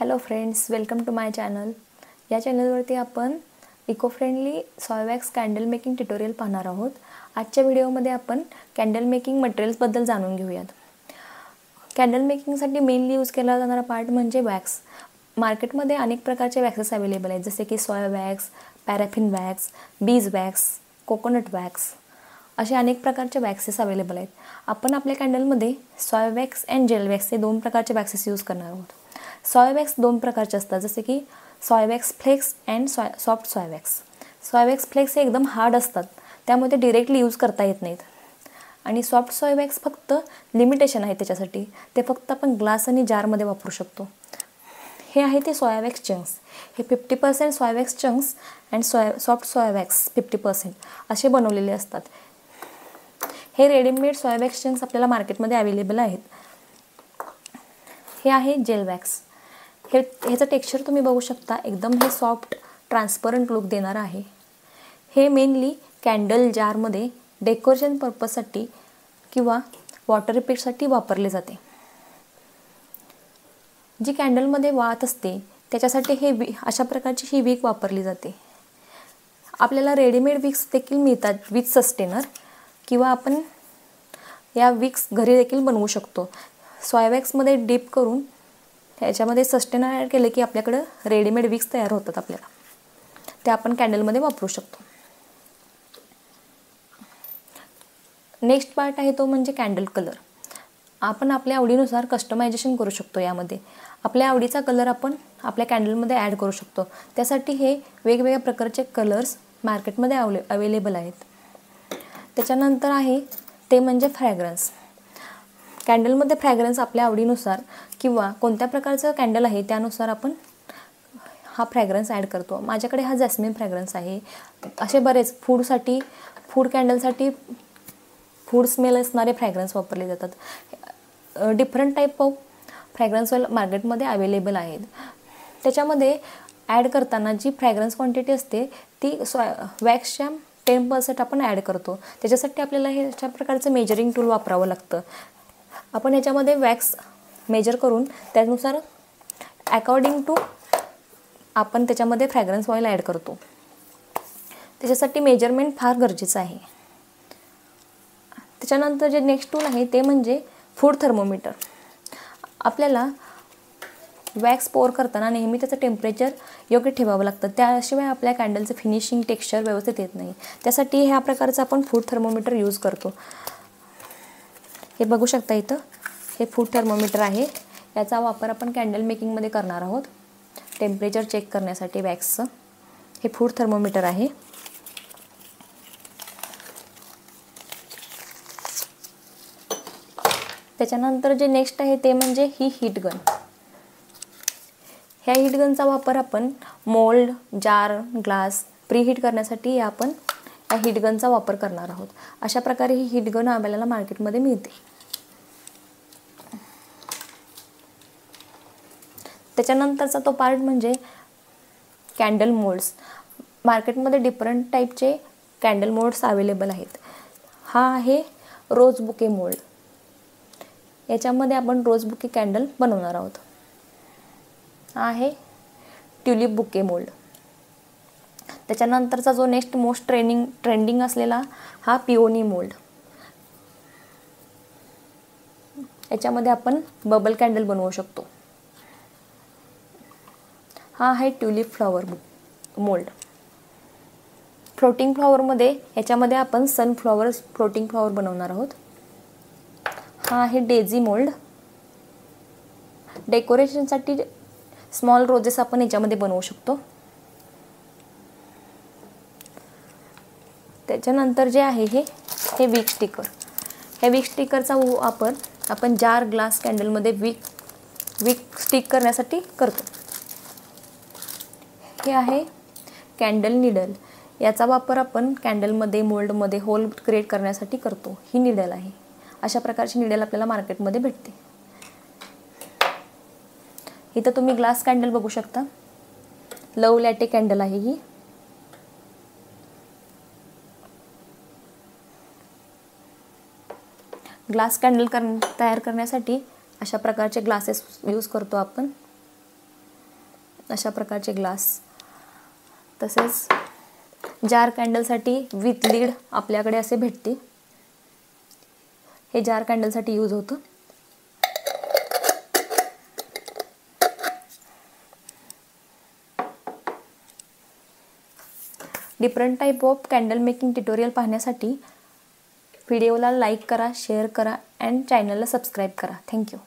Hello friends, welcome to my channel. या चॅनलवरती आपण eco friendly soy wax candle making tutorial पाहणार आहोत. आजच्या व्हिडिओमध्ये आपण कॅन्डल मेकिंग मटेरियल्सबद्दल जाणून घेऊयात. कॅन्डल मेकिंगसाठी मेनली यूज केला जाणारा पार्ट म्हणजे वॅक्स. मार्केटमध्ये अनेक प्रकारचे वॅक्सेस अवेलेबल आहेत, जसे की soy wax, paraffin wax, bees wax, coconut wax, असे अनेक प्रकारचे वॅक्सेस अवेलेबल आहेत. आपण आपल्या कॅन्डलमध्ये soy wax and gel wax हे दोन प्रकारचे वॅक्सेस यूज करणार आहोत. सॉय वॅक्स दोन प्रकारचे असतात, जसे की soy wax flakes and soft soy wax. Soy wax flakes हे एकदम हार्ड असतात, त्यामुळे ते डिरेक्टली यूज करता येत नाहीत. आणि सॉफ्ट सॉय वॅक्स फक्त लिमिटेशन आहे त्याच्यासाठी, ते फक्त आपण ग्लास आणि जारमध्ये वापरू शकतो. हे आहे ते सॉय वॅक्स चंक्स. हे 50% soy wax chunks and soft soy wax 50% असे बनवलेले असतात. हे रेडीमेड सॉय वॅक्स चंक्स आपल्याला मार्केटमध्ये अवेलेबल आहेत. हे आहे जेल वॅक्स. ह्याचं टेक्स्चर तुम्ही बघू शकता, एकदम हे सॉफ्ट ट्रान्सपरंट लुक देणार आहे. हे मेनली कॅन्डल जारमध्ये डेकोरेशन पर्पजसाठी किंवा वॉटर इफेक्टसाठी वापरले जाते. जी कॅन्डलमध्ये वात असते त्याच्यासाठी हे अशा प्रकारची ही विक वापरली जाते. आपल्याला रेडीमेड विक्स देखील मिळतात विथ सस्टेनर, किंवा आपण या विक्स घरी देखील बनवू शकतो. सॉय वॅक्समध्ये डीप करून ह्याच्यामध्ये सस्टेनर ॲड केले की आपल्याकडं रेडीमेड विक्स तयार होतात. आपल्याला ते आपण कॅन्डलमध्ये वापरू शकतो. नेक्स्ट पार्ट आहे तो म्हणजे कॅन्डल कलर. आपण आपल्या आवडीनुसार कस्टमायझेशन करू शकतो. यामध्ये आपल्या आवडीचा कलर आपण आपल्या कॅन्डलमध्ये ॲड करू शकतो. त्यासाठी हे वेगवेगळ्या प्रकारचे कलर्स मार्केटमध्ये अवेलेबल आहेत. त्याच्यानंतर आहे ते म्हणजे फ्रॅग्रन्स. कॅन्डलमध्ये फ्रॅग्रन्स आपल्या आवडीनुसार किंवा कोणत्या प्रकारचं कॅन्डल आहे त्यानुसार आपण हा फ्रॅग्रन्स ॲड करतो. माझ्याकडे हा जॅस्मिन फ्रॅग्रन्स आहे. असे बरेच फूड कॅन्डलसाठी फूड स्मेल असणारे फ्रॅग्रन्स वापरले जातात. Different type of fragrance oil मार्केटमध्ये अवेलेबल आहेत. त्याच्यामध्ये ॲड करताना जी फ्रॅग्रन्स क्वांटिटी असते ती वॅक्सच्या 10% आपण ॲड करतो. त्याच्यासाठी आपल्याला हे अशा प्रकारचं मेजरिंग टूल वापरावं लागतं. आपण ह्याच्यामध्ये वॅक्स मेजर करून त्यानुसार अकॉर्डिंग टू आपण त्याच्यामध्ये फ्रॅग्रन्स ऑइल ॲड करतो. त्याच्यासाठी मेजरमेंट फार गरजेचं आहे. त्याच्यानंतर जे नेक्स्ट टूल आहे ते म्हणजे फूड थर्मोमीटर. आपल्याला वॅक्स पोअर करताना नेहमी त्याचं टेम्परेचर योग्य ठेवावं लागतं, त्याशिवाय आपल्या कॅन्डलचं फिनिशिंग टेक्स्चर व्यवस्थित येत नाही. त्यासाठी ह्या प्रकारचं आपण फूड थर्मोमीटर यूज करतो. हे बघू शकता इथं हे फूड थर्मोमीटर आहे. याचा वापर आपण कॅन्डल मेकिंगमध्ये करणार आहोत टेम्परेचर चेक करण्यासाठी वॅक्सचं. हे फूड थर्मोमीटर आहे. त्याच्यानंतर जे नेक्स्ट आहे ते म्हणजे ही हीट गन. ह्या हीट गनचा वापर आपण मोल्ड, जार, ग्लास प्रीहीट करण्यासाठी आपण या हीट गनचा वापर करणार आहोत. अशा प्रकारे ही हीट गन आपल्याला मार्केटमध्ये मिळते. त्याच्यानंतरचा तो पार्ट म्हणजे कॅन्डल मोल्ड्स. मार्केटमध्ये डिफरंट टाईपचे कॅन्डल मोल्ड्स अवेलेबल आहेत. हा आहे रोज बुके मोल्ड. याच्यामध्ये आपण रोज बुके कॅन्डल बनवणार आहोत. हा आहे ट्युलिप बुके मोल्ड. त्याच्यानंतरचा जो नेक्स्ट मोस्ट ट्रेंडिंग असलेला हा पिओनी मोल्ड. याच्यामध्ये आपण बबल कॅन्डल बनवू शकतो. हा आहे ट्युलिप फ्लॉवर मोल्ड. फ्लोटिंग फ्लॉवरमध्ये याच्यामध्ये आपण सनफ्लॉवर फ्लोटिंग फ्लॉवर बनवणार आहोत. हा आहे डेझी मोल्ड. डेकोरेशनसाठी स्मॉल रोजेस आपण याच्यामध्ये बनवू शकतो. त्याच्यानंतर जे आहे हे विक स्टिकर. हे विक स्टिकरचा वापर आपण जार, ग्लास कॅन्डलमध्ये विक स्टिक करण्यासाठी करतो. हे आहे कॅन्डल निडल. याचा वापर आपण कॅन्डलमध्ये मोल्डमध्ये होल क्रिएट करण्यासाठी करतो. ही निडल आहे. अशा प्रकारची निडल आपल्याला मार्केटमध्ये भेटते. इथं तुम्ही ग्लास कॅन्डल बघू शकता. लव लॅटे कॅन्डल आहे ही. ग्लास कॅन्डल तयार करण्यासाठी अशा प्रकारचे ग्लासेस यूज करतो आपण. अशा प्रकारचे ग्लास. तसेच जार कॅन्डलसाठी विथ लीड आपल्याकडे असे भेटते. हे जार कॅन्डलसाठी यूज होतं. Different type of candle making tutorial पाहण्यासाठी व्हिडिओला लाईक करा, शेअर करा अँड चॅनलला सबस्क्राईब करा. थँक्यू.